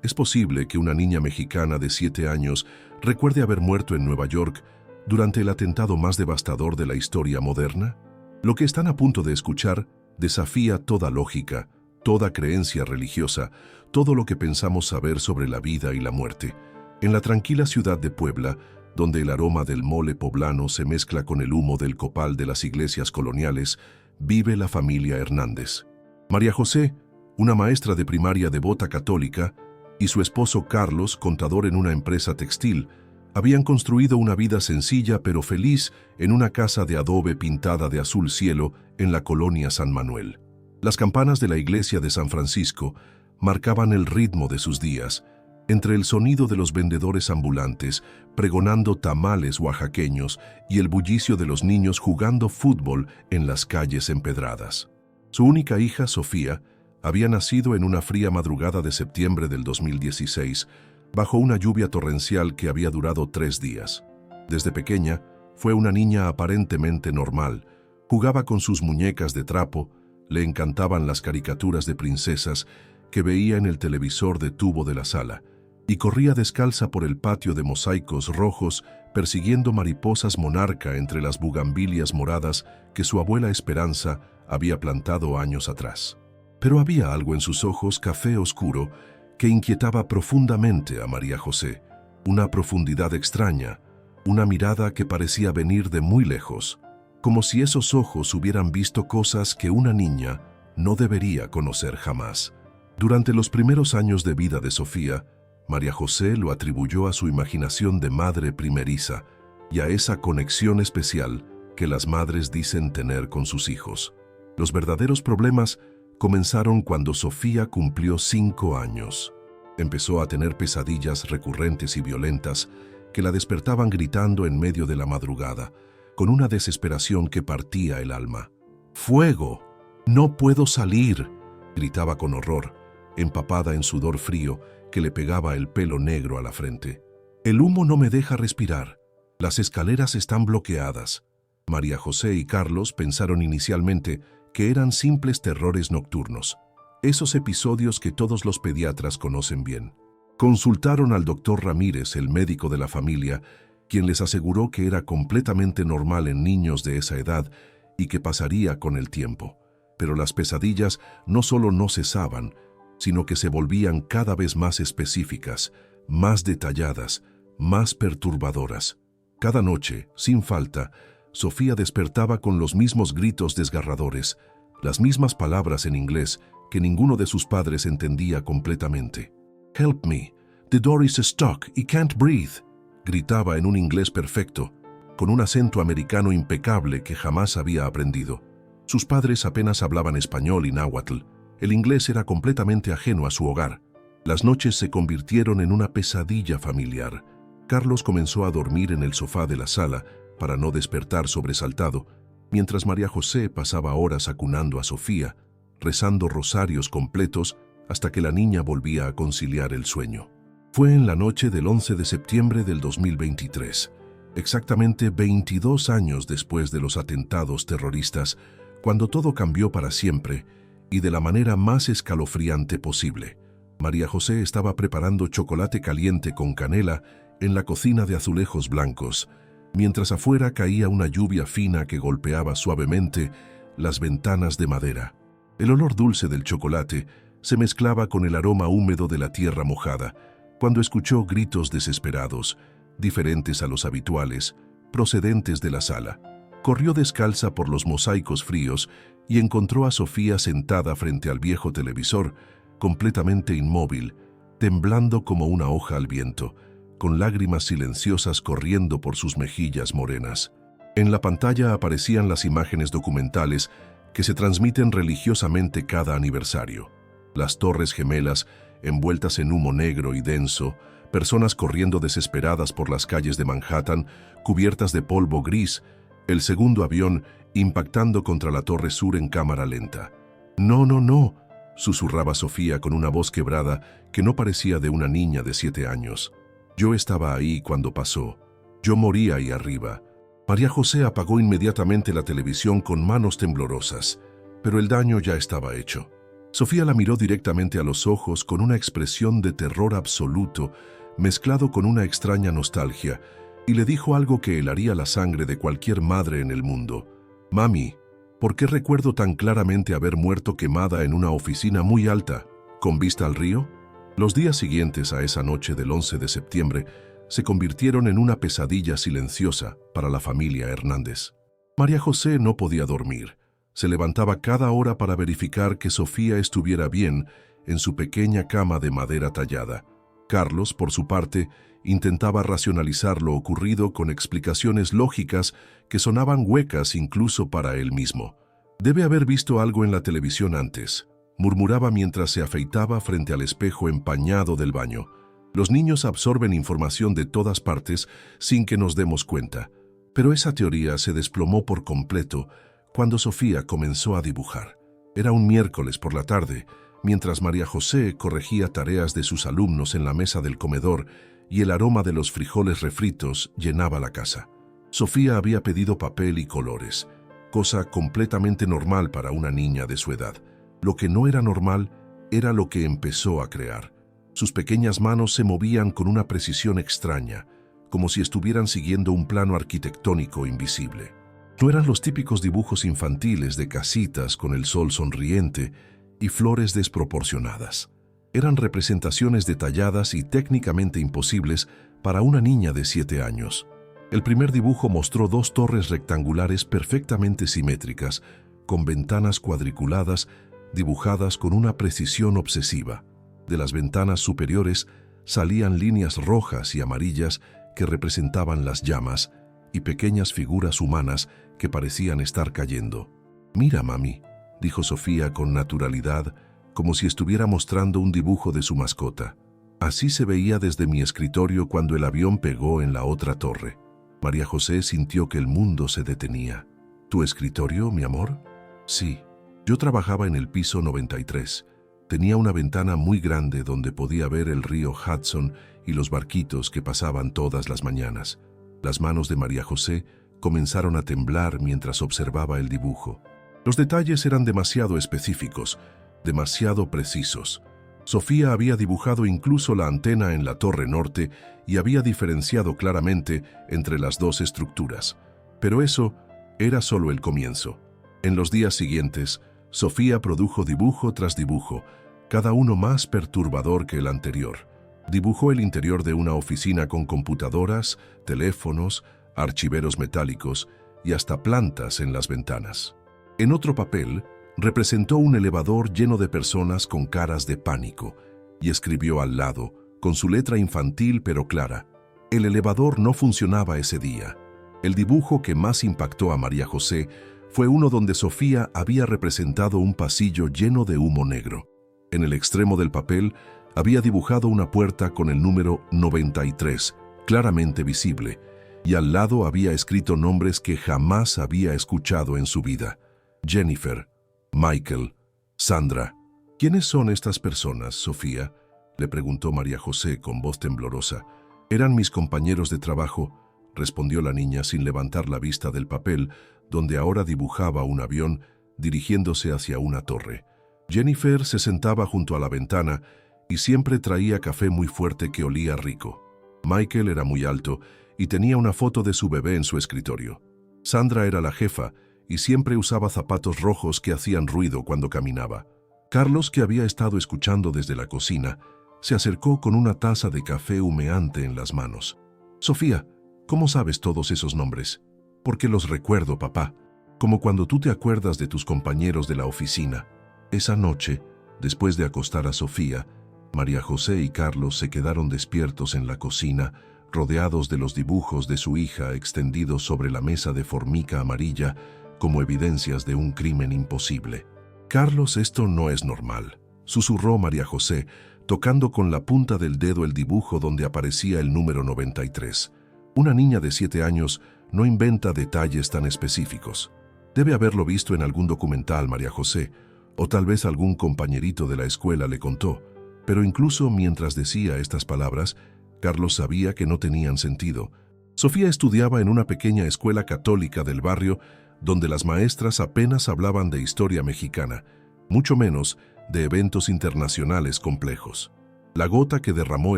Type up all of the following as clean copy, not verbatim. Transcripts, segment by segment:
¿Es posible que una niña mexicana de 7 años recuerde haber muerto en Nueva York durante el atentado más devastador de la historia moderna? Lo que están a punto de escuchar desafía toda lógica, toda creencia religiosa, todo lo que pensamos saber sobre la vida y la muerte. En la tranquila ciudad de Puebla, donde el aroma del mole poblano se mezcla con el humo del copal de las iglesias coloniales, vive la familia Hernández. María José, una maestra de primaria devota católica, y su esposo Carlos, contador en una empresa textil, habían construido una vida sencilla pero feliz en una casa de adobe pintada de azul cielo en la colonia San Manuel. Las campanas de la iglesia de San Francisco marcaban el ritmo de sus días, entre el sonido de los vendedores ambulantes pregonando tamales oaxaqueños y el bullicio de los niños jugando fútbol en las calles empedradas. Su única hija, Sofía, había nacido en una fría madrugada de septiembre del 2016, bajo una lluvia torrencial que había durado 3 días. Desde pequeña, fue una niña aparentemente normal. Jugaba con sus muñecas de trapo, le encantaban las caricaturas de princesas que veía en el televisor de tubo de la sala, y corría descalza por el patio de mosaicos rojos persiguiendo mariposas monarca entre las bugambilias moradas que su abuela Esperanza había plantado años atrás. Pero había algo en sus ojos café oscuro que inquietaba profundamente a María José, una profundidad extraña, una mirada que parecía venir de muy lejos, como si esos ojos hubieran visto cosas que una niña no debería conocer jamás. Durante los primeros años de vida de Sofía, María José lo atribuyó a su imaginación de madre primeriza y a esa conexión especial que las madres dicen tener con sus hijos. Los verdaderos problemas comenzaron cuando Sofía cumplió 5 años. Empezó a tener pesadillas recurrentes y violentas que la despertaban gritando en medio de la madrugada, con una desesperación que partía el alma. ¡Fuego! ¡No puedo salir!, gritaba con horror, empapada en sudor frío que le pegaba el pelo negro a la frente. El humo no me deja respirar. Las escaleras están bloqueadas. María José y Carlos pensaron inicialmente que eran simples terrores nocturnos, esos episodios que todos los pediatras conocen bien. Consultaron al doctor Ramírez, el médico de la familia, quien les aseguró que era completamente normal en niños de esa edad y que pasaría con el tiempo. Pero las pesadillas no solo no cesaban, sino que se volvían cada vez más específicas, más detalladas, más perturbadoras. Cada noche, sin falta, Sofía despertaba con los mismos gritos desgarradores, las mismas palabras en inglés que ninguno de sus padres entendía completamente. «Help me, the door is stuck, I can't breathe», gritaba en un inglés perfecto, con un acento americano impecable que jamás había aprendido. Sus padres apenas hablaban español y náhuatl. El inglés era completamente ajeno a su hogar. Las noches se convirtieron en una pesadilla familiar. Carlos comenzó a dormir en el sofá de la sala para no despertar sobresaltado, mientras María José pasaba horas acunando a Sofía, rezando rosarios completos hasta que la niña volvía a conciliar el sueño. Fue en la noche del 11 de septiembre del 2023, exactamente 22 años después de los atentados terroristas, cuando todo cambió para siempre y de la manera más escalofriante posible. María José estaba preparando chocolate caliente con canela en la cocina de azulejos blancos, mientras afuera caía una lluvia fina que golpeaba suavemente las ventanas de madera. El olor dulce del chocolate se mezclaba con el aroma húmedo de la tierra mojada, cuando escuchó gritos desesperados, diferentes a los habituales, procedentes de la sala. Corrió descalza por los mosaicos fríos y encontró a Sofía sentada frente al viejo televisor, completamente inmóvil, temblando como una hoja al viento, con lágrimas silenciosas corriendo por sus mejillas morenas. En la pantalla aparecían las imágenes documentales que se transmiten religiosamente cada aniversario. Las torres gemelas, envueltas en humo negro y denso, personas corriendo desesperadas por las calles de Manhattan, cubiertas de polvo gris, el segundo avión impactando contra la Torre Sur en cámara lenta. «No, no, no», susurraba Sofía con una voz quebrada que no parecía de una niña de 7 años. «Yo estaba ahí cuando pasó. Yo morí ahí arriba». María José apagó inmediatamente la televisión con manos temblorosas, pero el daño ya estaba hecho. Sofía la miró directamente a los ojos con una expresión de terror absoluto, mezclado con una extraña nostalgia, y le dijo algo que helaría la sangre de cualquier madre en el mundo. «Mami, ¿por qué recuerdo tan claramente haber muerto quemada en una oficina muy alta, con vista al río?» Los días siguientes a esa noche del 11 de septiembre se convirtieron en una pesadilla silenciosa para la familia Hernández. María José no podía dormir. Se levantaba cada hora para verificar que Sofía estuviera bien en su pequeña cama de madera tallada. Carlos, por su parte, intentaba racionalizar lo ocurrido con explicaciones lógicas que sonaban huecas incluso para él mismo. «Debe haber visto algo en la televisión antes», murmuraba mientras se afeitaba frente al espejo empañado del baño. Los niños absorben información de todas partes sin que nos demos cuenta. Pero esa teoría se desplomó por completo cuando Sofía comenzó a dibujar. Era un miércoles por la tarde, mientras María José corregía tareas de sus alumnos en la mesa del comedor y el aroma de los frijoles refritos llenaba la casa. Sofía había pedido papel y colores, cosa completamente normal para una niña de su edad. Lo que no era normal era lo que empezó a crear. Sus pequeñas manos se movían con una precisión extraña, como si estuvieran siguiendo un plano arquitectónico invisible. No eran los típicos dibujos infantiles de casitas con el sol sonriente y flores desproporcionadas. Eran representaciones detalladas y técnicamente imposibles para una niña de 7 años. El primer dibujo mostró 2 torres rectangulares perfectamente simétricas, con ventanas cuadriculadas dibujadas con una precisión obsesiva. De las ventanas superiores salían líneas rojas y amarillas que representaban las llamas y pequeñas figuras humanas que parecían estar cayendo. «Mira, mami», dijo Sofía con naturalidad, como si estuviera mostrando un dibujo de su mascota. «Así se veía desde mi escritorio cuando el avión pegó en la otra torre». María José sintió que el mundo se detenía. «¿Tu escritorio, mi amor?» «Sí. Yo trabajaba en el piso 93. Tenía una ventana muy grande donde podía ver el río Hudson y los barquitos que pasaban todas las mañanas». Las manos de María José comenzaron a temblar mientras observaba el dibujo. Los detalles eran demasiado específicos, demasiado precisos. Sofía había dibujado incluso la antena en la torre norte y había diferenciado claramente entre las 2 estructuras. Pero eso era solo el comienzo. En los días siguientes, Sofía produjo dibujo tras dibujo, cada uno más perturbador que el anterior. Dibujó el interior de una oficina con computadoras, teléfonos, archiveros metálicos y hasta plantas en las ventanas. En otro papel, representó un elevador lleno de personas con caras de pánico y escribió al lado, con su letra infantil pero clara: «El elevador no funcionaba ese día». El dibujo que más impactó a María José fue uno donde Sofía había representado un pasillo lleno de humo negro. En el extremo del papel había dibujado una puerta con el número 93, claramente visible, y al lado había escrito nombres que jamás había escuchado en su vida: Jennifer, Michael, Sandra. «¿Quiénes son estas personas, Sofía?», le preguntó María José con voz temblorosa. «Eran mis compañeros de trabajo», respondió la niña sin levantar la vista del papel, donde ahora dibujaba un avión dirigiéndose hacia una torre. Jennifer se sentaba junto a la ventana y siempre traía café muy fuerte que olía rico. Michael era muy alto y tenía una foto de su bebé en su escritorio. Sandra era la jefa y siempre usaba zapatos rojos que hacían ruido cuando caminaba. Carlos, que había estado escuchando desde la cocina, se acercó con una taza de café humeante en las manos. «Sofía, ¿cómo sabes todos esos nombres?» «Porque los recuerdo, papá, como cuando tú te acuerdas de tus compañeros de la oficina». Esa noche, después de acostar a Sofía, María José y Carlos se quedaron despiertos en la cocina, rodeados de los dibujos de su hija extendidos sobre la mesa de formica amarilla como evidencias de un crimen imposible. «Carlos, esto no es normal», susurró María José, tocando con la punta del dedo el dibujo donde aparecía el número 93. Una niña de 7 años no inventa detalles tan específicos. Debe haberlo visto en algún documental, María José, o tal vez algún compañerito de la escuela le contó. Pero incluso mientras decía estas palabras, Carlos sabía que no tenían sentido. Sofía estudiaba en una pequeña escuela católica del barrio donde las maestras apenas hablaban de historia mexicana, mucho menos de eventos internacionales complejos. La gota que derramó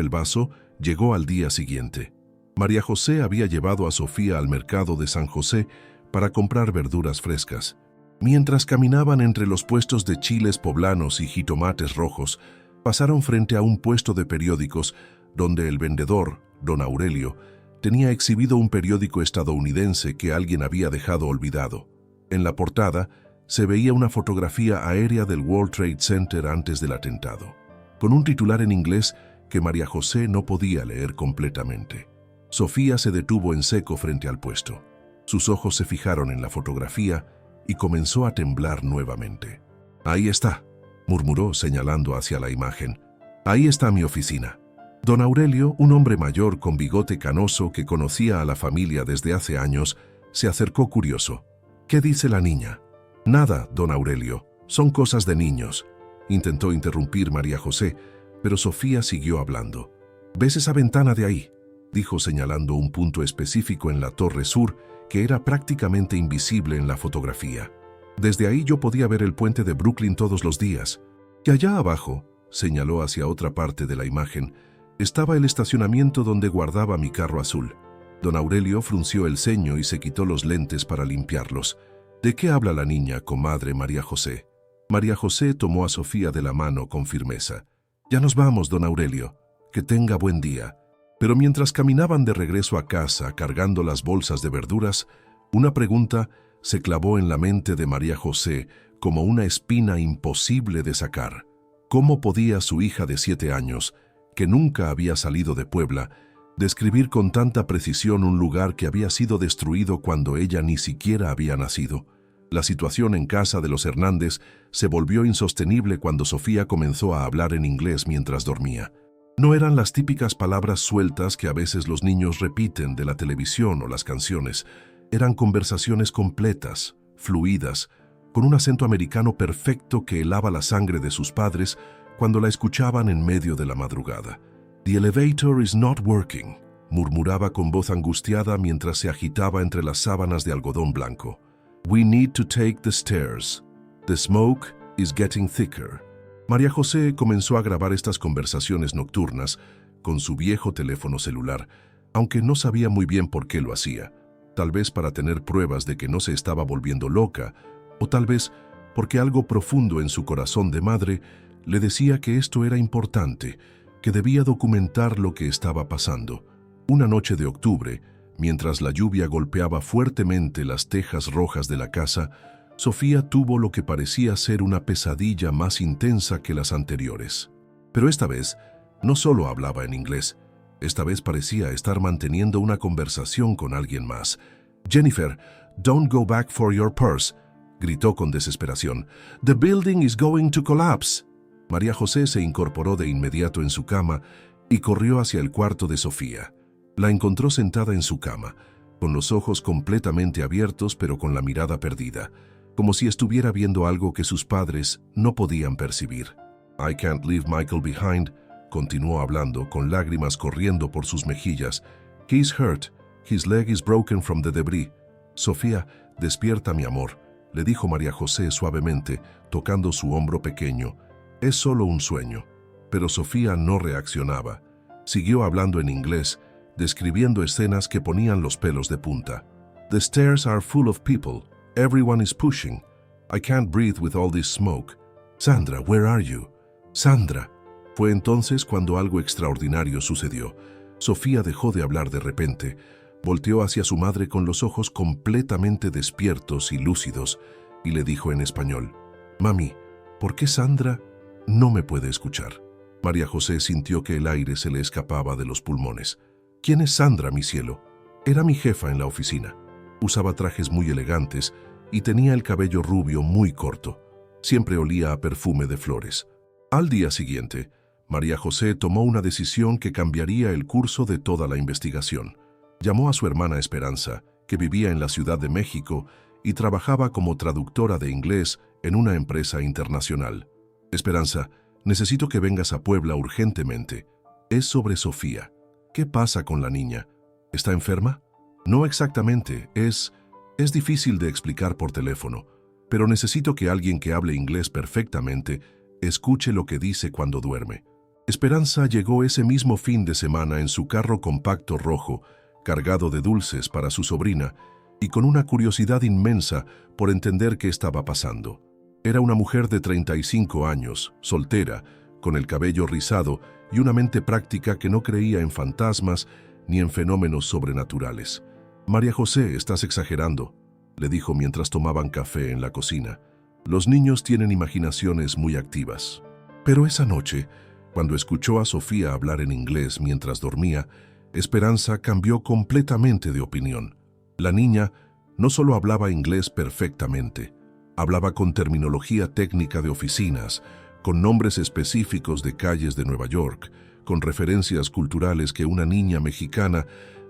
el vaso llegó al día siguiente. María José había llevado a Sofía al mercado de San José para comprar verduras frescas. Mientras caminaban entre los puestos de chiles poblanos y jitomates rojos, pasaron frente a un puesto de periódicos donde el vendedor, don Aurelio, tenía exhibido un periódico estadounidense que alguien había dejado olvidado. En la portada se veía una fotografía aérea del World Trade Center antes del atentado, con un titular en inglés que María José no podía leer completamente. Sofía se detuvo en seco frente al puesto. Sus ojos se fijaron en la fotografía y comenzó a temblar nuevamente. «Ahí está», murmuró señalando hacia la imagen. «Ahí está mi oficina». Don Aurelio, un hombre mayor con bigote canoso que conocía a la familia desde hace años, se acercó curioso. «¿Qué dice la niña?» «Nada, don Aurelio, son cosas de niños», intentó interrumpir María José, pero Sofía siguió hablando. «¿Ves esa ventana de ahí?», dijo señalando un punto específico en la torre sur que era prácticamente invisible en la fotografía. «Desde ahí yo podía ver el puente de Brooklyn todos los días. Y allá abajo», señaló hacia otra parte de la imagen, «estaba el estacionamiento donde guardaba mi carro azul». Don Aurelio frunció el ceño y se quitó los lentes para limpiarlos. «¿De qué habla la niña, comadre María José?» María José tomó a Sofía de la mano con firmeza. «Ya nos vamos, don Aurelio. Que tenga buen día». Pero mientras caminaban de regreso a casa cargando las bolsas de verduras, una pregunta se clavó en la mente de María José como una espina imposible de sacar. ¿Cómo podía su hija de 7 años, que nunca había salido de Puebla, describir con tanta precisión un lugar que había sido destruido cuando ella ni siquiera había nacido? La situación en casa de los Hernández se volvió insostenible cuando Sofía comenzó a hablar en inglés mientras dormía. No eran las típicas palabras sueltas que a veces los niños repiten de la televisión o las canciones. Eran conversaciones completas, fluidas, con un acento americano perfecto que helaba la sangre de sus padres cuando la escuchaban en medio de la madrugada. «The elevator is not working», murmuraba con voz angustiada mientras se agitaba entre las sábanas de algodón blanco. «We need to take the stairs. The smoke is getting thicker». María José comenzó a grabar estas conversaciones nocturnas con su viejo teléfono celular, aunque no sabía muy bien por qué lo hacía. Tal vez para tener pruebas de que no se estaba volviendo loca, o tal vez porque algo profundo en su corazón de madre le decía que esto era importante, que debía documentar lo que estaba pasando. Una noche de octubre, mientras la lluvia golpeaba fuertemente las tejas rojas de la casa, Sofía tuvo lo que parecía ser una pesadilla más intensa que las anteriores. Pero esta vez no solo hablaba en inglés, esta vez parecía estar manteniendo una conversación con alguien más. «Jennifer, don't go back for your purse», gritó con desesperación. «The building is going to collapse». María José se incorporó de inmediato en su cama y corrió hacia el cuarto de Sofía. La encontró sentada en su cama, con los ojos completamente abiertos pero con la mirada perdida, como si estuviera viendo algo que sus padres no podían percibir. «I can't leave Michael behind», continuó hablando, con lágrimas corriendo por sus mejillas. «He's hurt. His leg is broken from the debris». «Sofía, despierta, mi amor», le dijo María José suavemente, tocando su hombro pequeño. «Es solo un sueño». Pero Sofía no reaccionaba. Siguió hablando en inglés, describiendo escenas que ponían los pelos de punta. «The stairs are full of people. Everyone is pushing. I can't breathe with all this smoke. Sandra, where are you? Sandra». Fue entonces cuando algo extraordinario sucedió. Sofía dejó de hablar de repente, volteó hacia su madre con los ojos completamente despiertos y lúcidos y le dijo en español: «Mami, ¿por qué Sandra no me puede escuchar?» María José sintió que el aire se le escapaba de los pulmones. «¿Quién es Sandra, mi cielo?» «Era mi jefa en la oficina. Usaba trajes muy elegantes y tenía el cabello rubio muy corto. Siempre olía a perfume de flores». Al día siguiente, María José tomó una decisión que cambiaría el curso de toda la investigación. Llamó a su hermana Esperanza, que vivía en la Ciudad de México y trabajaba como traductora de inglés en una empresa internacional. «Esperanza, necesito que vengas a Puebla urgentemente. Es sobre Sofía. ¿Qué pasa con la niña? ¿Está enferma?» «No exactamente, es difícil de explicar por teléfono, pero necesito que alguien que hable inglés perfectamente Escuche lo que dice cuando duerme. Esperanza llegó ese mismo fin de semana en su carro compacto rojo, cargado de dulces para su sobrina, y con una curiosidad inmensa por entender qué estaba pasando. Era una mujer de 35 años, soltera, con el cabello rizado y una mente práctica que no creía en fantasmas ni en fenómenos sobrenaturales. «María José, estás exagerando», le dijo mientras tomaban café en la cocina. «Los niños tienen imaginaciones muy activas». Pero esa noche, cuando escuchó a Sofía hablar en inglés mientras dormía, Esperanza cambió completamente de opinión. La niña no solo hablaba inglés perfectamente, hablaba con terminología técnica de oficinas, con nombres específicos de calles de Nueva York, con referencias culturales que una niña mexicana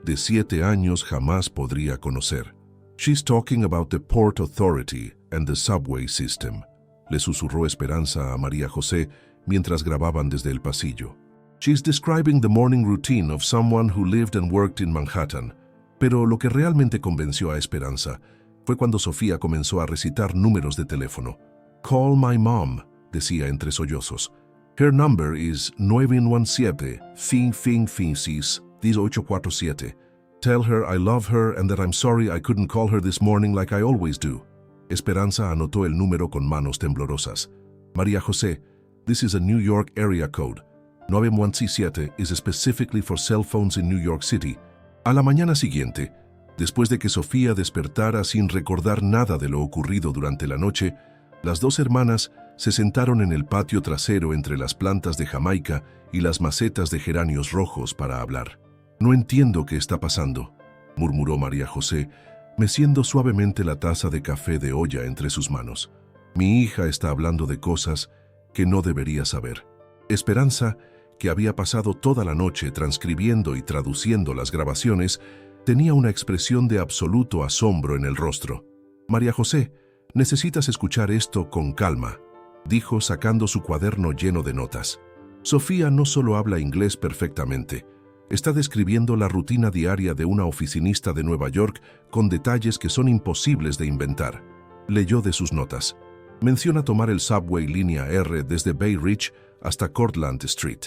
de 7 años jamás podría conocer. «She's talking about the Port Authority and the subway system», le susurró Esperanza a María José mientras grababan desde el pasillo. «She's describing the morning routine of someone who lived and worked in Manhattan». Pero lo que realmente convenció a Esperanza fue cuando Sofía comenzó a recitar números de teléfono. «Call my mom», decía entre sollozos. «Her number is 917-556-1847. Tell her I love her and that I'm sorry I couldn't call her this morning like I always do». Esperanza anotó el número con manos temblorosas. «María José, this is a New York area code. 917 is specifically for cell phones in New York City». A la mañana siguiente, después de que Sofía despertara sin recordar nada de lo ocurrido durante la noche, las dos hermanas se sentaron en el patio trasero entre las plantas de Jamaica y las macetas de geranios rojos para hablar. «No entiendo qué está pasando», murmuró María José, meciendo suavemente la taza de café de olla entre sus manos. «Mi hija está hablando de cosas que no debería saber». Esperanza, que había pasado toda la noche transcribiendo y traduciendo las grabaciones, tenía una expresión de absoluto asombro en el rostro. «María José, necesitas escuchar esto con calma», dijo sacando su cuaderno lleno de notas. «Sofía no solo habla inglés perfectamente, está describiendo la rutina diaria de una oficinista de Nueva York con detalles que son imposibles de inventar». Leyó de sus notas. Menciona tomar el subway línea R desde Bay Ridge hasta Cortlandt Street.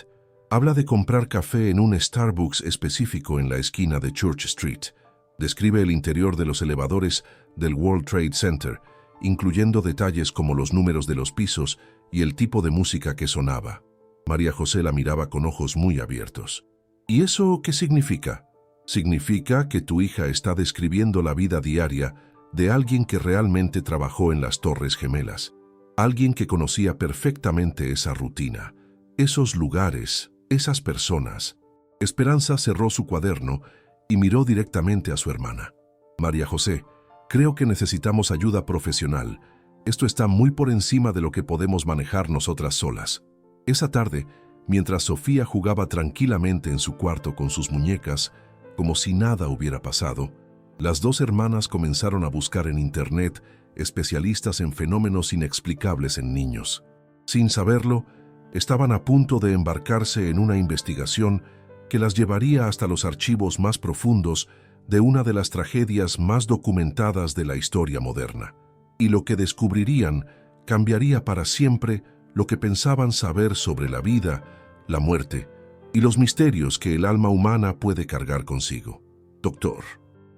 Habla de comprar café en un Starbucks específico en la esquina de Church Street. Describe el interior de los elevadores del World Trade Center, incluyendo detalles como los números de los pisos y el tipo de música que sonaba. María José la miraba con ojos muy abiertos. «¿Y eso qué significa?» «Significa que tu hija está describiendo la vida diaria de alguien que realmente trabajó en las Torres Gemelas, alguien que conocía perfectamente esa rutina, esos lugares, esas personas». Esperanza cerró su cuaderno y miró directamente a su hermana. «María José, creo que necesitamos ayuda profesional. Esto está muy por encima de lo que podemos manejar nosotras solas». Esa tarde, mientras Sofía jugaba tranquilamente en su cuarto con sus muñecas, como si nada hubiera pasado, las dos hermanas comenzaron a buscar en Internet especialistas en fenómenos inexplicables en niños. Sin saberlo, estaban a punto de embarcarse en una investigación que las llevaría hasta los archivos más profundos de una de las tragedias más documentadas de la historia moderna. Y lo que descubrirían cambiaría para siempre lo que pensaban saber sobre la vida, la muerte y los misterios que el alma humana puede cargar consigo. Doctor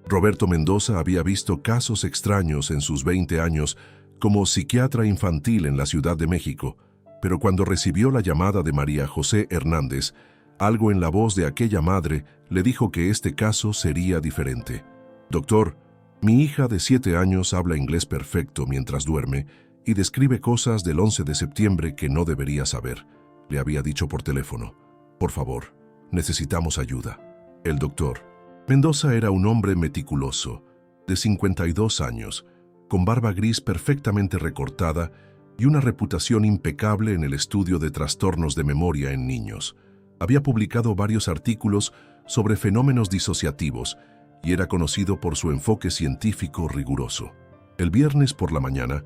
Roberto Mendoza había visto casos extraños en sus 20 años como psiquiatra infantil en la Ciudad de México, pero cuando recibió la llamada de María José Hernández, algo en la voz de aquella madre le dijo que este caso sería diferente. «Doctor, mi hija de 7 años habla inglés perfecto mientras duerme y describe cosas del 11 de septiembre que no debería saber», le había dicho por teléfono. «Por favor, necesitamos ayuda». El doctor Mendoza era un hombre meticuloso, de 52 años, con barba gris perfectamente recortada y una reputación impecable en el estudio de trastornos de memoria en niños. Había publicado varios artículos sobre fenómenos disociativos y era conocido por su enfoque científico riguroso. El viernes por la mañana,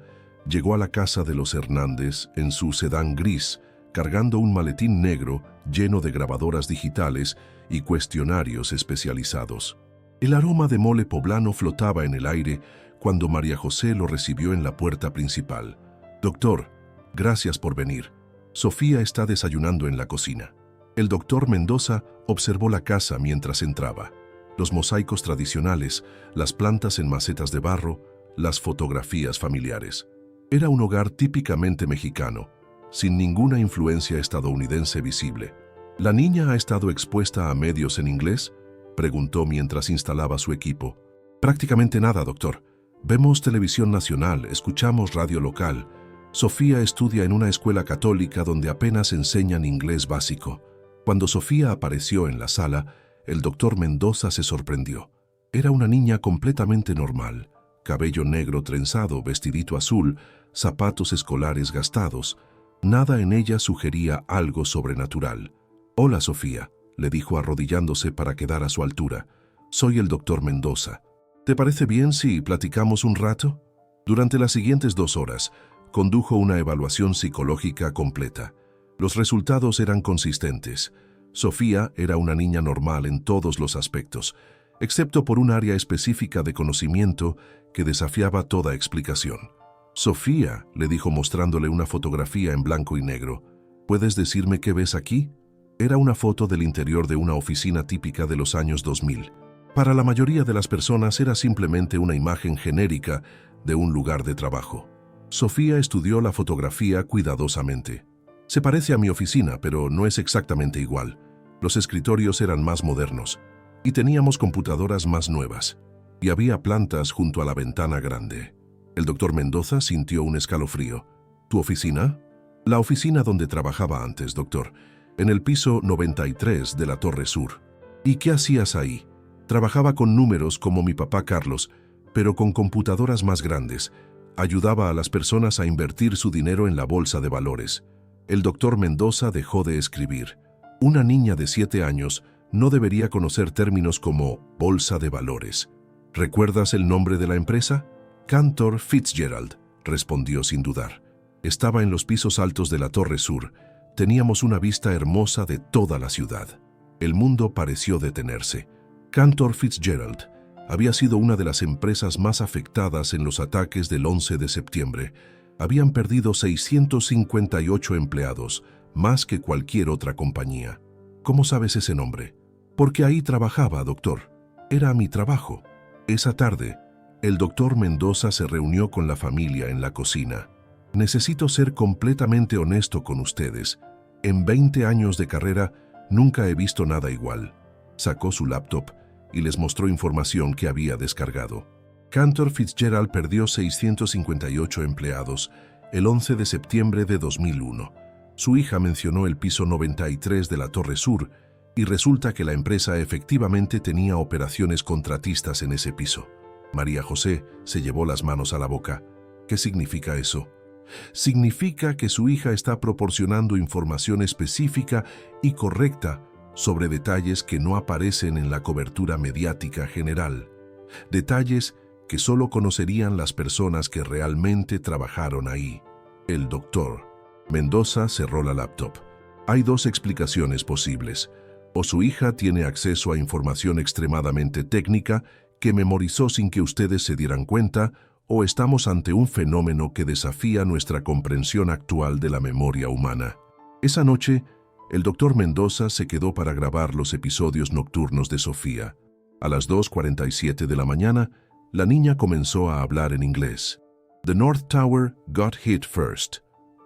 llegó a la casa de los Hernández en su sedán gris, cargando un maletín negro lleno de grabadoras digitales y cuestionarios especializados. El aroma de mole poblano flotaba en el aire cuando María José lo recibió en la puerta principal. «Doctor, gracias por venir. Sofía está desayunando en la cocina. El doctor Mendoza observó la casa mientras entraba. Los mosaicos tradicionales, las plantas en macetas de barro, las fotografías familiares. Era un hogar típicamente mexicano, sin ninguna influencia estadounidense visible. ¿La niña ha estado expuesta a medios en inglés?, preguntó mientras instalaba su equipo. Prácticamente nada, doctor. Vemos televisión nacional, escuchamos radio local. Sofía estudia en una escuela católica donde apenas enseñan inglés básico. Cuando Sofía apareció en la sala, el doctor Mendoza se sorprendió. Era una niña completamente normal. Cabello negro trenzado, vestidito azul, zapatos escolares gastados. Nada en ella sugería algo sobrenatural. «Hola, Sofía», le dijo arrodillándose para quedar a su altura. «Soy el doctor Mendoza. ¿Te parece bien si platicamos un rato?» Durante las siguientes 2 horas, condujo una evaluación psicológica completa. Los resultados eran consistentes. Sofía era una niña normal en todos los aspectos, excepto por un área específica de conocimiento que desafiaba toda explicación. «Sofía», le dijo mostrándole una fotografía en blanco y negro, «¿puedes decirme qué ves aquí?» Era una foto del interior de una oficina típica de los años 2000. Para la mayoría de las personas era simplemente una imagen genérica de un lugar de trabajo. Sofía estudió la fotografía cuidadosamente. «Se parece a mi oficina, pero no es exactamente igual. Los escritorios eran más modernos y teníamos computadoras más nuevas. Y había plantas junto a la ventana grande». El doctor Mendoza sintió un escalofrío. «¿Tu oficina?» «La oficina donde trabajaba antes, doctor. En el piso 93 de la Torre Sur». «¿Y qué hacías ahí?» «Trabajaba con números como mi papá Carlos, pero con computadoras más grandes. Ayudaba a las personas a invertir su dinero en la bolsa de valores». El doctor Mendoza dejó de escribir. Una niña de 7 años no debería conocer términos como bolsa de valores. «¿Recuerdas el nombre de la empresa?» «Cantor Fitzgerald», respondió sin dudar. Estaba en los pisos altos de la Torre Sur. Teníamos una vista hermosa de toda la ciudad. El mundo pareció detenerse. Cantor Fitzgerald había sido una de las empresas más afectadas en los ataques del 11 de septiembre. Habían perdido 658 empleados, más que cualquier otra compañía. «¿Cómo sabes ese nombre?» «Porque ahí trabajaba, doctor. Era mi trabajo». Esa tarde, el doctor Mendoza se reunió con la familia en la cocina. «Necesito ser completamente honesto con ustedes. En 20 años de carrera, nunca he visto nada igual». Sacó su laptop y les mostró información que había descargado. Cantor Fitzgerald perdió 658 empleados el 11 de septiembre de 2001. Su hija mencionó el piso 93 de la Torre Sur y resulta que la empresa efectivamente tenía operaciones contratistas en ese piso. María José se llevó las manos a la boca. ¿Qué significa eso? Significa que su hija está proporcionando información específica y correcta sobre detalles que no aparecen en la cobertura mediática general. Detalles que solo conocerían las personas que realmente trabajaron ahí. El doctor Mendoza cerró la laptop. Hay 2 explicaciones posibles. O su hija tiene acceso a información extremadamente técnica que memorizó sin que ustedes se dieran cuenta, o estamos ante un fenómeno que desafía nuestra comprensión actual de la memoria humana. Esa noche, el doctor Mendoza se quedó para grabar los episodios nocturnos de Sofía. A las 2:47 de la mañana, la niña comenzó a hablar en inglés. «The North Tower got hit first.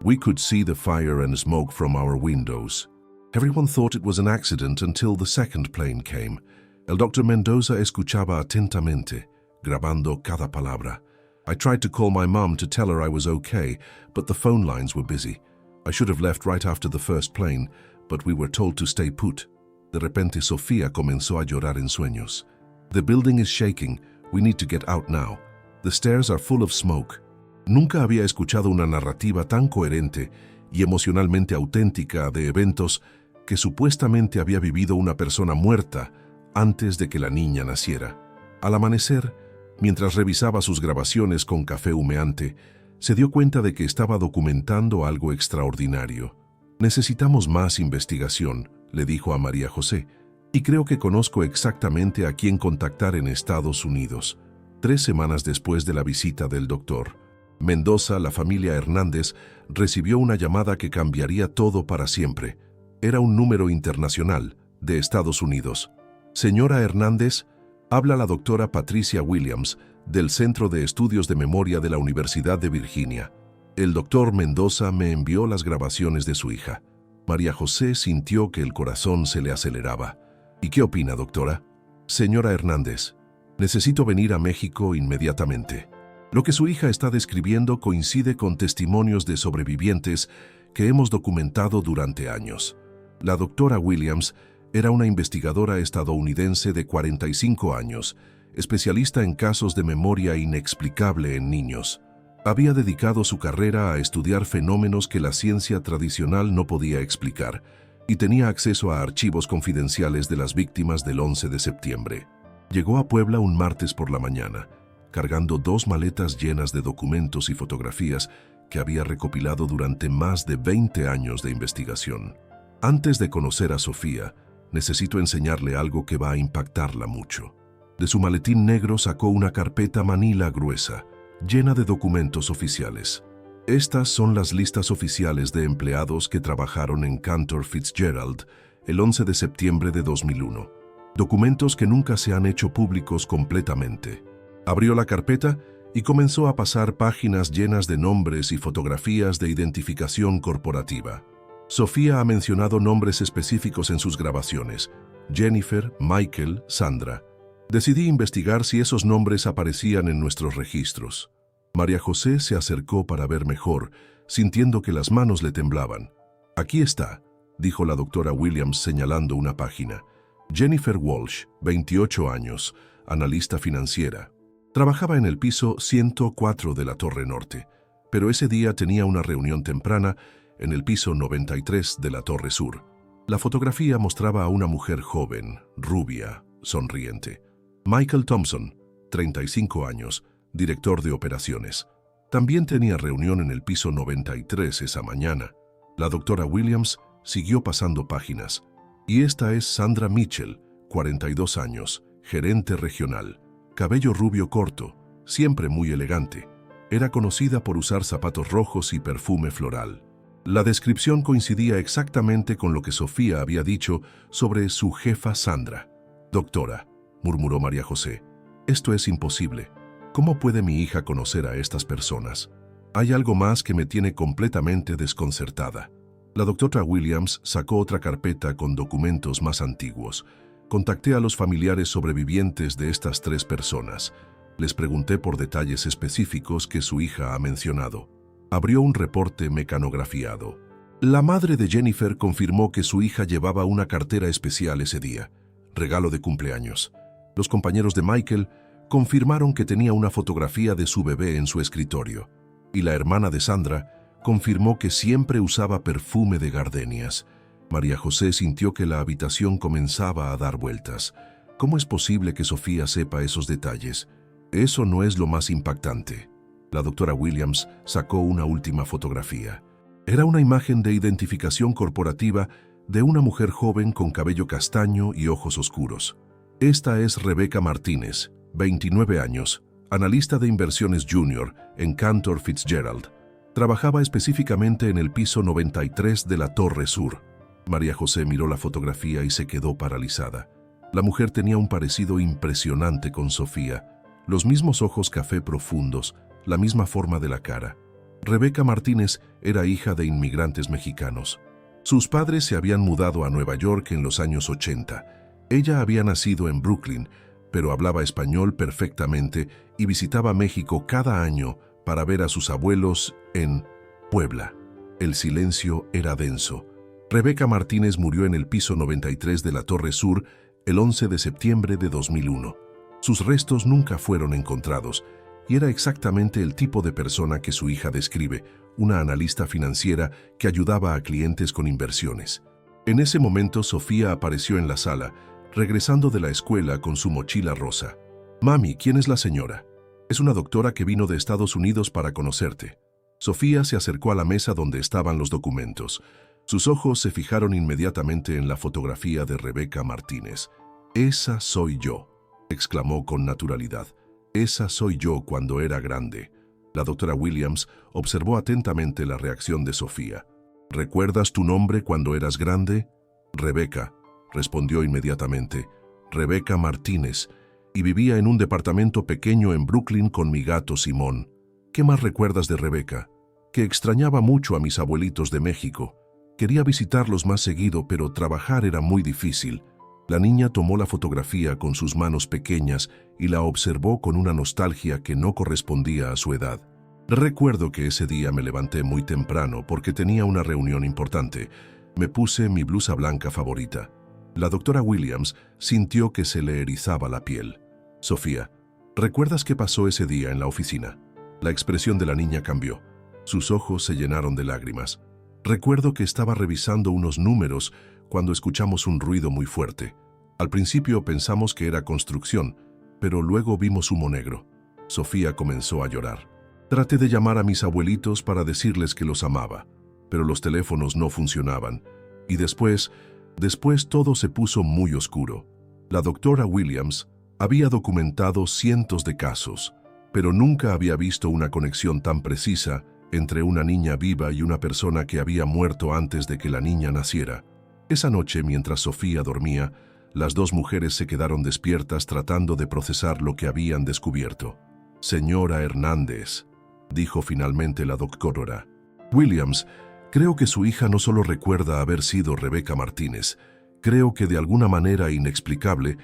We could see the fire and smoke from our windows. Everyone thought it was an accident until the second plane came». El doctor Mendoza escuchaba atentamente, grabando cada palabra. «I tried to call my mom to tell her I was okay, but the phone lines were busy. I should have left right after the first plane, but we were told to stay put». De repente Sofía comenzó a llorar en sueños. «The building is shaking. We need to get out now. The stairs are full of smoke». Nunca había escuchado una narrativa tan coherente y emocionalmente auténtica de eventos que supuestamente había vivido una persona muerta antes de que la niña naciera. Al amanecer, mientras revisaba sus grabaciones con café humeante, se dio cuenta de que estaba documentando algo extraordinario. «Necesitamos más investigación», le dijo a María José, «y creo que conozco exactamente a quién contactar en Estados Unidos». 3 semanas después de la visita del doctor, Mendoza, la familia Hernández, recibió una llamada que cambiaría todo para siempre. Era un número internacional, de Estados Unidos. Señora Hernández, habla la doctora Patricia Williams, del Centro de Estudios de Memoria de la Universidad de Virginia. El doctor Mendoza me envió las grabaciones de su hija. María José sintió que el corazón se le aceleraba. ¿Y qué opina, doctora? Señora Hernández, necesito venir a México inmediatamente. Lo que su hija está describiendo coincide con testimonios de sobrevivientes que hemos documentado durante años. La doctora Williams era una investigadora estadounidense de 45 años, especialista en casos de memoria inexplicable en niños. Había dedicado su carrera a estudiar fenómenos que la ciencia tradicional no podía explicar y tenía acceso a archivos confidenciales de las víctimas del 11 de septiembre. Llegó a Puebla un martes por la mañana, cargando 2 maletas llenas de documentos y fotografías que había recopilado durante más de 20 años de investigación. Antes de conocer a Sofía, necesito enseñarle algo que va a impactarla mucho. De su maletín negro sacó una carpeta manila gruesa, llena de documentos oficiales. Estas son las listas oficiales de empleados que trabajaron en Cantor Fitzgerald el 11 de septiembre de 2001. Documentos que nunca se han hecho públicos completamente. Abrió la carpeta y comenzó a pasar páginas llenas de nombres y fotografías de identificación corporativa. Sofía ha mencionado nombres específicos en sus grabaciones: Jennifer, Michael, Sandra. Decidí investigar si esos nombres aparecían en nuestros registros. María José se acercó para ver mejor, sintiendo que las manos le temblaban. Aquí está, dijo la doctora Williams señalando una página. Jennifer Walsh, 28 años, analista financiera. Trabajaba en el piso 104 de la Torre Norte, pero ese día tenía una reunión temprana en el piso 93 de la Torre Sur. La fotografía mostraba a una mujer joven, rubia, sonriente. Michael Thompson, 35 años, director de operaciones. También tenía reunión en el piso 93 esa mañana. La doctora Williams siguió pasando páginas. Y esta es Sandra Mitchell, 42 años, gerente regional. Cabello rubio corto, siempre muy elegante. Era conocida por usar zapatos rojos y perfume floral. La descripción coincidía exactamente con lo que Sofía había dicho sobre su jefa Sandra. Doctora, murmuró María José, esto es imposible. ¿Cómo puede mi hija conocer a estas personas? Hay algo más que me tiene completamente desconcertada. La doctora Williams sacó otra carpeta con documentos más antiguos. Contacté a los familiares sobrevivientes de estas 3 personas. Les pregunté por detalles específicos que su hija ha mencionado. Abrió un reporte mecanografiado. La madre de Jennifer confirmó que su hija llevaba una cartera especial ese día, regalo de cumpleaños. Los compañeros de Michael confirmaron que tenía una fotografía de su bebé en su escritorio. Y la hermana de Sandra confirmó que siempre usaba perfume de gardenias. María José sintió que la habitación comenzaba a dar vueltas. ¿Cómo es posible que Sofía sepa esos detalles? Eso no es lo más impactante. La doctora Williams sacó una última fotografía. Era una imagen de identificación corporativa de una mujer joven con cabello castaño y ojos oscuros. Esta es Rebecca Martínez, 29 años, analista de inversiones junior en Cantor Fitzgerald. Trabajaba específicamente en el piso 93 de la Torre Sur. María José miró la fotografía y se quedó paralizada. La mujer tenía un parecido impresionante con Sofía, los mismos ojos café profundos, la misma forma de la cara. Rebecca Martínez era hija de inmigrantes mexicanos. Sus padres se habían mudado a Nueva York en los años 80. Ella había nacido en Brooklyn, pero hablaba español perfectamente y visitaba México cada año para ver a sus abuelos en Puebla. El silencio era denso. Rebecca Martínez murió en el piso 93 de la Torre Sur el 11 de septiembre de 2001. Sus restos nunca fueron encontrados y era exactamente el tipo de persona que su hija describe, una analista financiera que ayudaba a clientes con inversiones. En ese momento Sofía apareció en la sala, regresando de la escuela con su mochila rosa. «Mami, ¿quién es la señora? Es una doctora que vino de Estados Unidos para conocerte». Sofía se acercó a la mesa donde estaban los documentos. Sus ojos se fijaron inmediatamente en la fotografía de Rebecca Martínez. «Esa soy yo», exclamó con naturalidad. «Esa soy yo cuando era grande». La doctora Williams observó atentamente la reacción de Sofía. ¿Recuerdas tu nombre cuando eras grande? Rebeca, respondió inmediatamente. Rebeca Martínez, y vivía en un departamento pequeño en Brooklyn con mi gato Simón. ¿Qué más recuerdas de Rebeca? Que extrañaba mucho a mis abuelitos de México. Quería visitarlos más seguido, pero trabajar era muy difícil. La niña tomó la fotografía con sus manos pequeñas y la observó con una nostalgia que no correspondía a su edad. Recuerdo que ese día me levanté muy temprano porque tenía una reunión importante. Me puse mi blusa blanca favorita. La doctora Williams sintió que se le erizaba la piel. Sofía, ¿recuerdas qué pasó ese día en la oficina? La expresión de la niña cambió. Sus ojos se llenaron de lágrimas. Recuerdo que estaba revisando unos números cuando escuchamos un ruido muy fuerte. Al principio pensamos que era construcción, pero luego vimos humo negro. Sofía comenzó a llorar. Traté de llamar a mis abuelitos para decirles que los amaba, pero los teléfonos no funcionaban. Y después todo se puso muy oscuro. La doctora Williams había documentado cientos de casos, pero nunca había visto una conexión tan precisa entre una niña viva y una persona que había muerto antes de que la niña naciera. Esa noche, mientras Sofía dormía, las dos mujeres se quedaron despiertas tratando de procesar lo que habían descubierto. Señora Hernández, dijo finalmente la doctora Williams, creo que su hija no solo recuerda haber sido Rebeca Martínez, creo que de alguna manera inexplicable,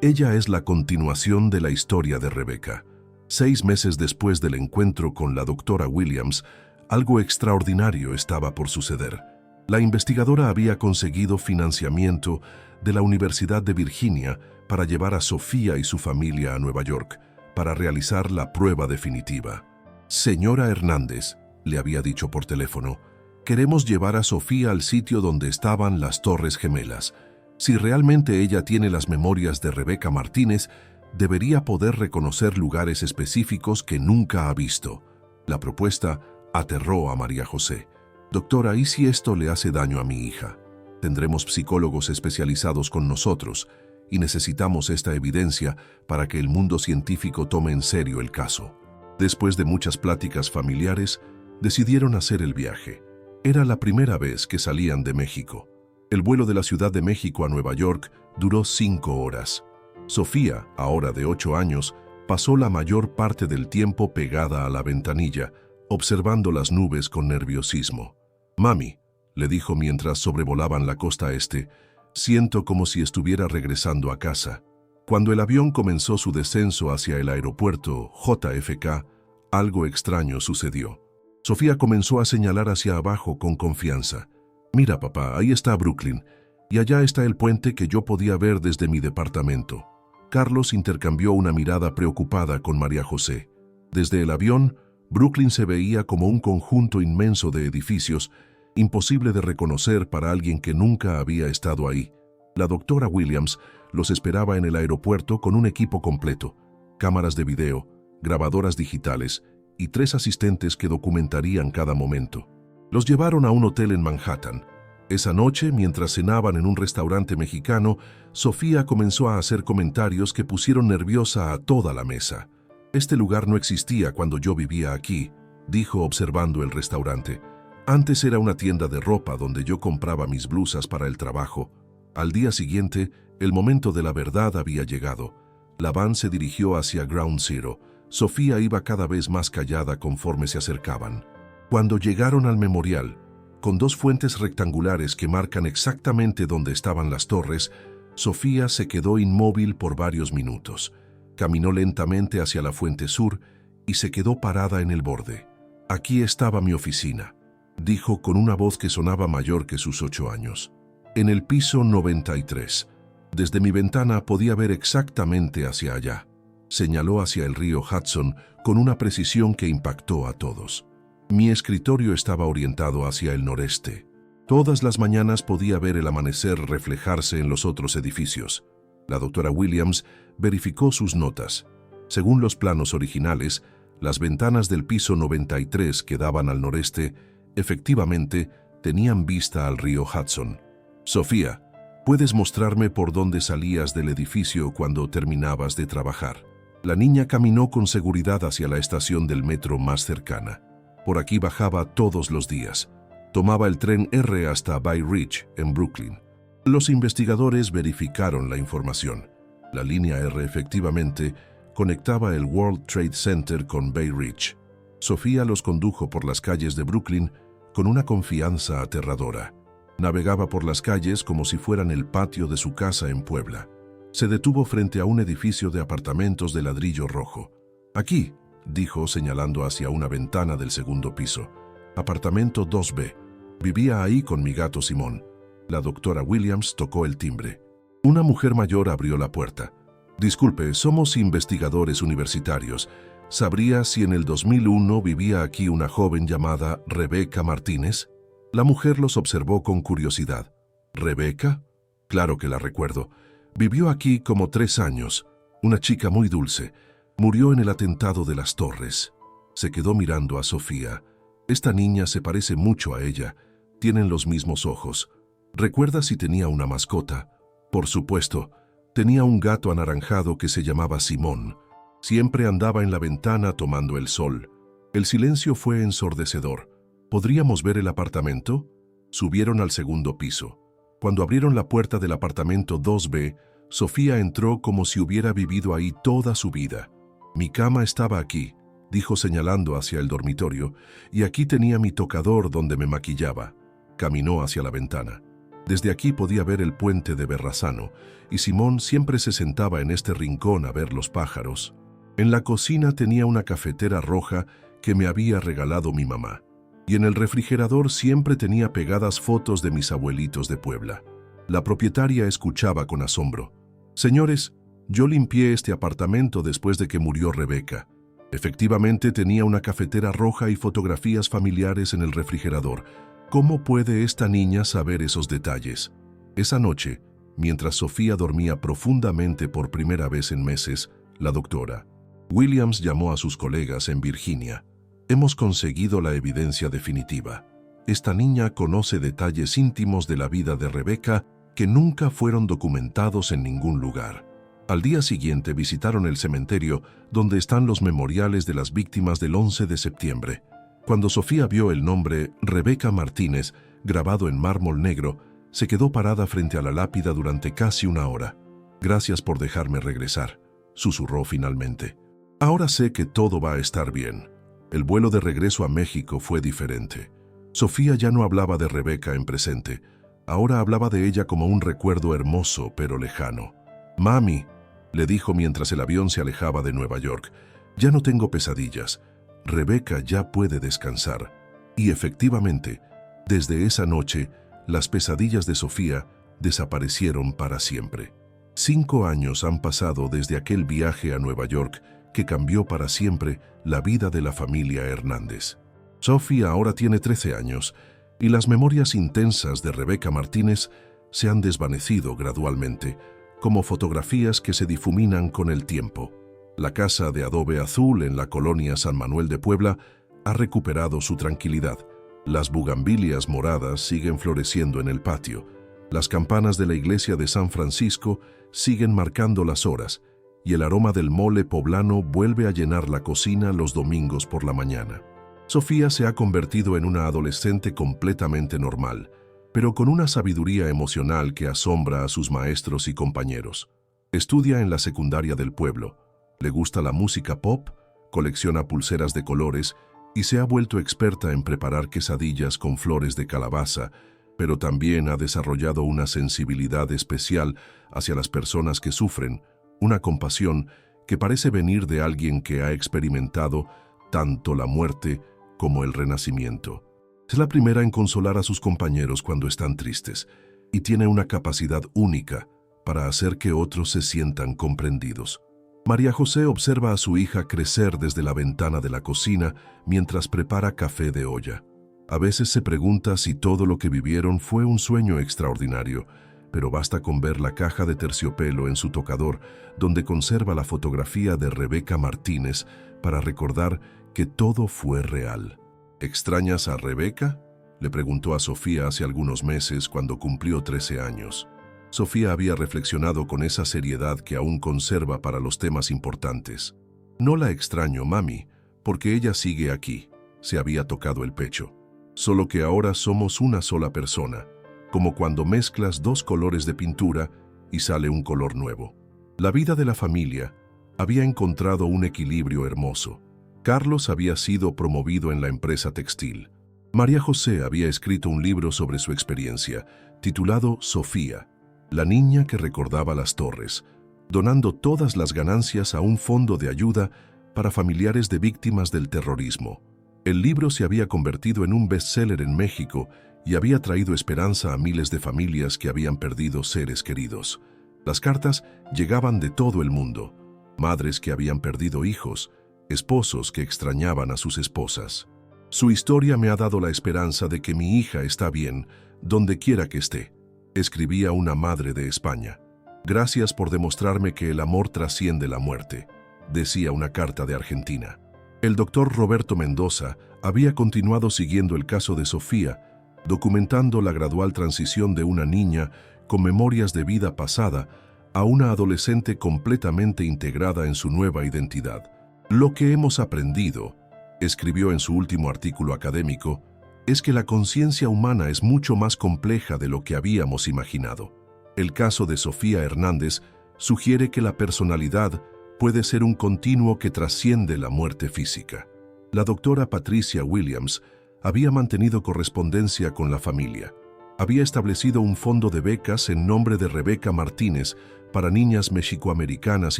ella es la continuación de la historia de Rebeca. 6 meses después del encuentro con la doctora Williams, algo extraordinario estaba por suceder. La investigadora había conseguido financiamiento de la Universidad de Virginia para llevar a Sofía y su familia a Nueva York, para realizar la prueba definitiva. Señora Hernández, le había dicho por teléfono, queremos llevar a Sofía al sitio donde estaban las Torres Gemelas. Si realmente ella tiene las memorias de Rebeca Martínez, debería poder reconocer lugares específicos que nunca ha visto. La propuesta aterró a María José. Doctora, ¿y si esto le hace daño a mi hija? Tendremos psicólogos especializados con nosotros y necesitamos esta evidencia para que el mundo científico tome en serio el caso. Después de muchas pláticas familiares, decidieron hacer el viaje. Era la primera vez que salían de México. El vuelo de la Ciudad de México a Nueva York duró 5 horas. Sofía, ahora de 8 años, pasó la mayor parte del tiempo pegada a la ventanilla, observando las nubes con nerviosismo. «Mami», le dijo mientras sobrevolaban la costa este, «siento como si estuviera regresando a casa». Cuando el avión comenzó su descenso hacia el aeropuerto JFK, algo extraño sucedió. Sofía comenzó a señalar hacia abajo con confianza. «Mira, papá, ahí está Brooklyn, y allá está el puente que yo podía ver desde mi departamento». Carlos intercambió una mirada preocupada con María José. Desde el avión, Brooklyn se veía como un conjunto inmenso de edificios, imposible de reconocer para alguien que nunca había estado ahí. La doctora Williams los esperaba en el aeropuerto con un equipo completo, cámaras de video, grabadoras digitales y 3 asistentes que documentarían cada momento. Los llevaron a un hotel en Manhattan. Esa noche, mientras cenaban en un restaurante mexicano, Sofía comenzó a hacer comentarios que pusieron nerviosa a toda la mesa. «Este lugar no existía cuando yo vivía aquí», dijo observando el restaurante. «Antes era una tienda de ropa donde yo compraba mis blusas para el trabajo». Al día siguiente, el momento de la verdad había llegado. La van se dirigió hacia Ground Zero. Sofía iba cada vez más callada conforme se acercaban. Cuando llegaron al memorial, con 2 fuentes rectangulares que marcan exactamente dónde estaban las torres, Sofía se quedó inmóvil por varios minutos. Caminó lentamente hacia la fuente sur y se quedó parada en el borde. «Aquí estaba mi oficina», dijo con una voz que sonaba mayor que sus 8 años. «En el piso 93. Desde mi ventana podía ver exactamente hacia allá». Señaló hacia el río Hudson con una precisión que impactó a todos. «Mi escritorio estaba orientado hacia el noreste. Todas las mañanas podía ver el amanecer reflejarse en los otros edificios». La doctora Williams verificó sus notas. Según los planos originales, las ventanas del piso 93 que daban al noreste, efectivamente, tenían vista al río Hudson. «Sofía, ¿puedes mostrarme por dónde salías del edificio cuando terminabas de trabajar?». La niña caminó con seguridad hacia la estación del metro más cercana. Por aquí bajaba todos los días. Tomaba el tren R hasta Bay Ridge, en Brooklyn. Los investigadores verificaron la información. La línea R efectivamente conectaba el World Trade Center con Bay Ridge. Sofía los condujo por las calles de Brooklyn con una confianza aterradora. Navegaba por las calles como si fueran el patio de su casa en Puebla. Se detuvo frente a un edificio de apartamentos de ladrillo rojo. «Aquí», dijo señalando hacia una ventana del segundo piso. «Apartamento 2B. Vivía ahí con mi gato Simón». La doctora Williams tocó el timbre. Una mujer mayor abrió la puerta. «Disculpe, somos investigadores universitarios. ¿Sabría si en el 2001 vivía aquí una joven llamada Rebeca Martínez?» La mujer los observó con curiosidad. «¿Rebeca? Claro que la recuerdo. Vivió aquí como 3 años. Una chica muy dulce. Murió en el atentado de las Torres». Se quedó mirando a Sofía. «Esta niña se parece mucho a ella. Tienen los mismos ojos. ¿Recuerda si tenía una mascota?» «Por supuesto. Tenía un gato anaranjado que se llamaba Simón. Siempre andaba en la ventana tomando el sol». El silencio fue ensordecedor. «¿Podríamos ver el apartamento?» Subieron al segundo piso. Cuando abrieron la puerta del apartamento 2B, Sofía entró como si hubiera vivido ahí toda su vida. «Mi cama estaba aquí», dijo señalando hacia el dormitorio, «y aquí tenía mi tocador donde me maquillaba». Caminó hacia la ventana. Desde aquí podía ver el puente de Berrazano, y Simón siempre se sentaba en este rincón a ver los pájaros. En la cocina tenía una cafetera roja que me había regalado mi mamá, y en el refrigerador siempre tenía pegadas fotos de mis abuelitos de Puebla. La propietaria escuchaba con asombro. «Señores, yo limpié este apartamento después de que murió Rebeca. Efectivamente tenía una cafetera roja y fotografías familiares en el refrigerador. ¿Cómo puede esta niña saber esos detalles?» Esa noche, mientras Sofía dormía profundamente por primera vez en meses, la doctora Williams llamó a sus colegas en Virginia. «Hemos conseguido la evidencia definitiva. Esta niña conoce detalles íntimos de la vida de Rebeca que nunca fueron documentados en ningún lugar». Al día siguiente visitaron el cementerio donde están los memoriales de las víctimas del 11 de septiembre. Cuando Sofía vio el nombre Rebeca Martínez grabado en mármol negro, se quedó parada frente a la lápida durante casi una hora. «Gracias por dejarme regresar», susurró finalmente. «Ahora sé que todo va a estar bien». El vuelo de regreso a México fue diferente. Sofía ya no hablaba de Rebeca en presente. Ahora hablaba de ella como un recuerdo hermoso pero lejano. «Mami», le dijo mientras el avión se alejaba de Nueva York, «ya no tengo pesadillas. Rebeca ya puede descansar». Y efectivamente, desde esa noche, las pesadillas de Sofía desaparecieron para siempre. 5 años han pasado desde aquel viaje a Nueva York que cambió para siempre la vida de la familia Hernández. Sofía ahora tiene 13 años y las memorias intensas de Rebeca Martínez se han desvanecido gradualmente, como fotografías que se difuminan con el tiempo. La casa de adobe azul en la colonia San Manuel de Puebla ha recuperado su tranquilidad. Las bugambilias moradas siguen floreciendo en el patio. Las campanas de la iglesia de San Francisco siguen marcando las horas, y el aroma del mole poblano vuelve a llenar la cocina los domingos por la mañana. Sofía se ha convertido en una adolescente completamente normal, pero con una sabiduría emocional que asombra a sus maestros y compañeros. Estudia en la secundaria del pueblo, le gusta la música pop, colecciona pulseras de colores y se ha vuelto experta en preparar quesadillas con flores de calabaza, pero también ha desarrollado una sensibilidad especial hacia las personas que sufren, una compasión que parece venir de alguien que ha experimentado tanto la muerte como el renacimiento. Es la primera en consolar a sus compañeros cuando están tristes y tiene una capacidad única para hacer que otros se sientan comprendidos. María José observa a su hija crecer desde la ventana de la cocina mientras prepara café de olla. A veces se pregunta si todo lo que vivieron fue un sueño extraordinario, pero basta con ver la caja de terciopelo en su tocador, donde conserva la fotografía de Rebeca Martínez, para recordar que todo fue real. ¿Extrañas a Rebeca?, le preguntó a Sofía hace algunos meses cuando cumplió 13 años. Sofía había reflexionado con esa seriedad que aún conserva para los temas importantes. No la extraño, mami, porque ella sigue aquí. Se había tocado el pecho. Solo que ahora somos una sola persona, como cuando mezclas dos colores de pintura y sale un color nuevo. La vida de la familia había encontrado un equilibrio hermoso. Carlos había sido promovido en la empresa textil. María José había escrito un libro sobre su experiencia, titulado Sofía, la niña que recordaba las torres, donando todas las ganancias a un fondo de ayuda para familiares de víctimas del terrorismo. El libro se había convertido en un bestseller en México y había traído esperanza a miles de familias que habían perdido seres queridos. Las cartas llegaban de todo el mundo, madres que habían perdido hijos, esposos que extrañaban a sus esposas. Su historia me ha dado la esperanza de que mi hija está bien, donde quiera que esté, escribía una madre de España. Gracias por demostrarme que el amor trasciende la muerte, decía una carta de Argentina. El doctor Roberto Mendoza había continuado siguiendo el caso de Sofía, documentando la gradual transición de una niña con memorias de vida pasada a una adolescente completamente integrada en su nueva identidad. Lo que hemos aprendido, escribió en su último artículo académico, es que la conciencia humana es mucho más compleja de lo que habíamos imaginado. El caso de Sofía Hernández sugiere que la personalidad puede ser un continuo que trasciende la muerte física. La doctora Patricia Williams había mantenido correspondencia con la familia. Había establecido un fondo de becas en nombre de Rebeca Martínez para niñas mexicoamericanas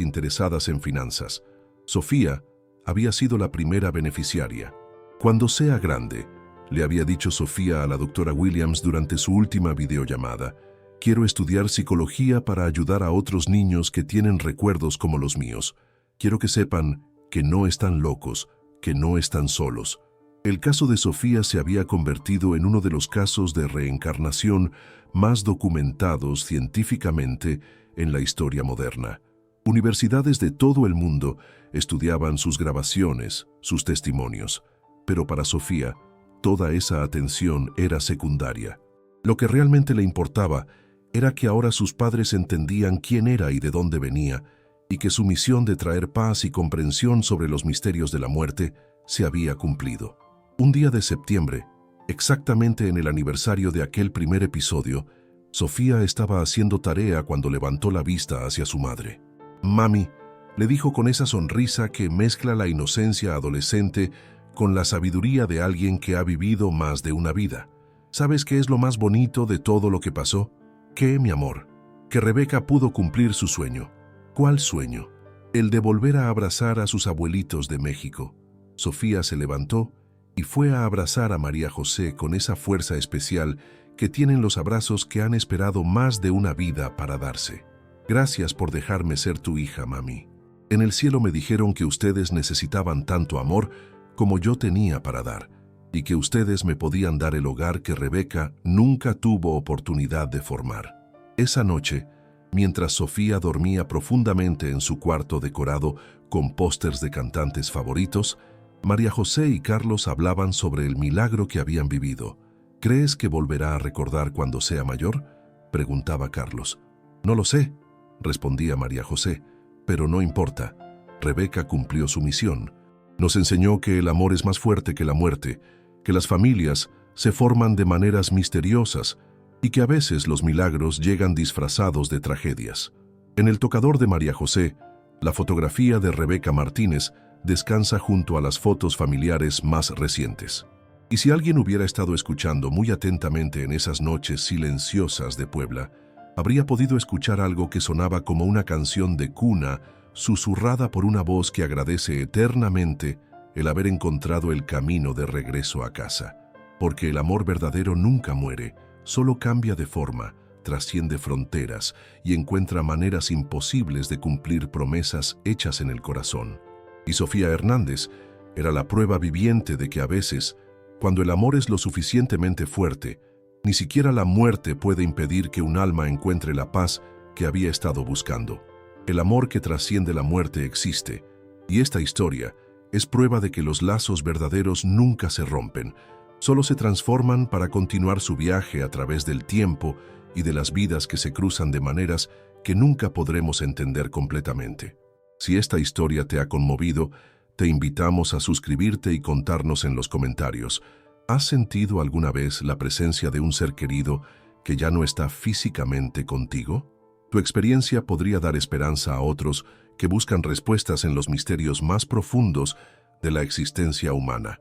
interesadas en finanzas. Sofía había sido la primera beneficiaria. Cuando sea grande, le había dicho Sofía a la doctora Williams durante su última videollamada, quiero estudiar psicología para ayudar a otros niños que tienen recuerdos como los míos. Quiero que sepan que no están locos, que no están solos. El caso de Sofía se había convertido en uno de los casos de reencarnación más documentados científicamente en la historia moderna. Universidades de todo el mundo estudiaban sus grabaciones, sus testimonios, pero para Sofía, toda esa atención era secundaria. Lo que realmente le importaba era que ahora sus padres entendían quién era y de dónde venía, y que su misión de traer paz y comprensión sobre los misterios de la muerte se había cumplido. Un día de septiembre, exactamente en el aniversario de aquel primer episodio, Sofía estaba haciendo tarea cuando levantó la vista hacia su madre. «Mami», le dijo con esa sonrisa que mezcla la inocencia adolescente con la sabiduría de alguien que ha vivido más de una vida. ¿Sabes qué es lo más bonito de todo lo que pasó? Que, mi amor, que Rebeca pudo cumplir su sueño. ¿Cuál sueño? El de volver a abrazar a sus abuelitos de México. Sofía se levantó y fue a abrazar a María José con esa fuerza especial que tienen los abrazos que han esperado más de una vida para darse. Gracias por dejarme ser tu hija, mami. En el cielo me dijeron que ustedes necesitaban tanto amor como yo tenía para dar, y que ustedes me podían dar el hogar que Rebeca nunca tuvo oportunidad de formar. Esa noche, mientras Sofía dormía profundamente en su cuarto decorado con pósters de cantantes favoritos, María José y Carlos hablaban sobre el milagro que habían vivido. ¿Crees que volverá a recordar cuando sea mayor?, preguntaba Carlos. No lo sé, respondía María José, pero no importa. Rebeca cumplió su misión. Nos enseñó que el amor es más fuerte que la muerte, que las familias se forman de maneras misteriosas y que a veces los milagros llegan disfrazados de tragedias. En el tocador de María José, la fotografía de Rebeca Martínez descansa junto a las fotos familiares más recientes. Y si alguien hubiera estado escuchando muy atentamente en esas noches silenciosas de Puebla, habría podido escuchar algo que sonaba como una canción de cuna susurrada por una voz que agradece eternamente el haber encontrado el camino de regreso a casa. Porque el amor verdadero nunca muere, solo cambia de forma, trasciende fronteras y encuentra maneras imposibles de cumplir promesas hechas en el corazón. Y Sofía Hernández era la prueba viviente de que a veces, cuando el amor es lo suficientemente fuerte, ni siquiera la muerte puede impedir que un alma encuentre la paz que había estado buscando. El amor que trasciende la muerte existe, y esta historia es prueba de que los lazos verdaderos nunca se rompen, solo se transforman para continuar su viaje a través del tiempo y de las vidas que se cruzan de maneras que nunca podremos entender completamente. Si esta historia te ha conmovido, te invitamos a suscribirte y contarnos en los comentarios. ¿Has sentido alguna vez la presencia de un ser querido que ya no está físicamente contigo? Tu experiencia podría dar esperanza a otros que buscan respuestas en los misterios más profundos de la existencia humana.